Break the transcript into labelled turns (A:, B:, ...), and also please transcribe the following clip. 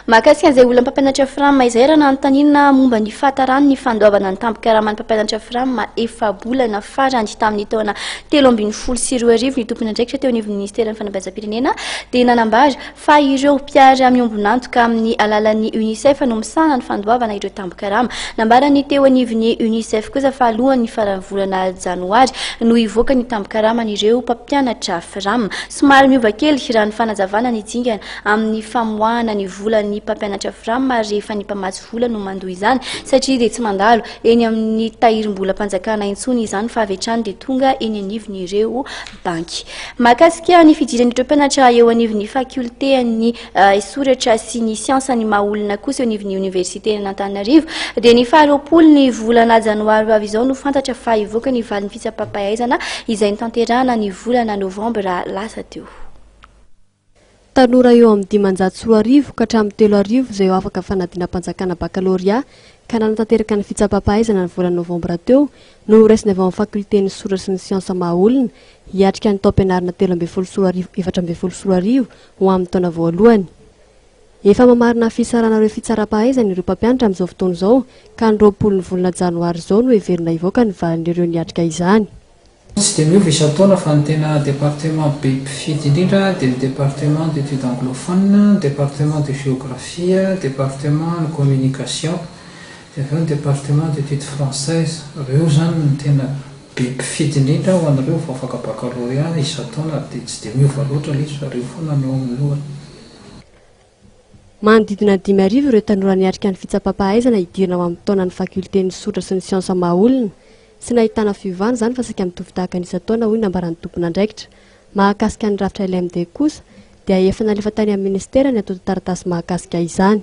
A: Mahakasika izay olona mpampianatra frama izay raha nanontaniana momba ny fahatarany ny fandoavana ny tampo-karaman'ny mpampianatra frama efa bolana farany tamin'ny taona 2012 ny tompony andraikitra teo anivon'ny ministera ny fanabeazam-pirenena dia nanambara fa ireo mpiara miombonantoka amin'ny alalan'ny UNICEF no misana ny fandoavana ireo tampo-karama. Nambarany teo anivon'ny UNICEF kosa fa alohan'ny faran'ny volana Janoary no hivoaka ny tampo-karaman'ireo mpampianatra frama. Somary miova kely raha ny fanazavana ny dingana amin'ny famoahana ny volan'ny mpampianatra frama rehefa ny mpamatsy vola no mandoa izany satria dia tsy mandalo eny amin'ny tahirim-bola-panjakana intsony izany fa avy hatrany dia tonga eny anivon'ireo banky. Mahakasika ny fidiran'ireo mpianatra eo anivon'ny fakulté ny soratra sy ny siansa ny mahaolona kosa eo anivon'ny université n'Antananarivo dia ny faharoapolo ny volana Janoary avy izao no fantatra fa hivoaka ny valin'ny fitsapam-pahaizana izay nitanterahana ny volana Novembra lasa teo.
B: Tanora eo amin'ny 510 ka hatramin'ny 3,000 izay afaka fanadina-panjakana baccalauréat ka nanatanteraka ny fitsapam-pahaizana ny volana Novembra teo no raisina avy amin'ny fakultény soratra sy ny siansa mahaolona hiatrika ny tao-pianarana 13 ho amin'ny taona voalohany. Efa mamarina fisarana ireo fitsara-pahaizana ireo mpampianatra amin'izao fotoana izao ka ny 20 ny volana Janoary izao no heverina hivoaka ny valin'ireo niatrika izany.
C: Tsy dia miova isan-taona fa ny tena département be mpifidy indrindra dia ny département d'études anglophones, département de géographie, département de communication, dia avy eo ny département d'études françaises. Ireo zany ny tena be mpifidy indrindra ho an'ireo vao afaka baccalauréat isan-taona dia tsy dia miova loatra ilay izy fa ireo foana no amin'ny lohany.
B: Manodidina 5,000 ireo tanora niatrika ny fitsapam-pahaizana hidirina ao amin'ny taonan'ny fakultény soratra sy ny siansa mahaolona. Sy nahitana fiovana izany fa saika mitovy tahaka ny isan-taona hoy nambaran'ny tompony andraikitra. Mahakasika ny rafitra LMD kosa dia efa nalefa tany amin'ny ministera ny atao taratasy mahakasika izany.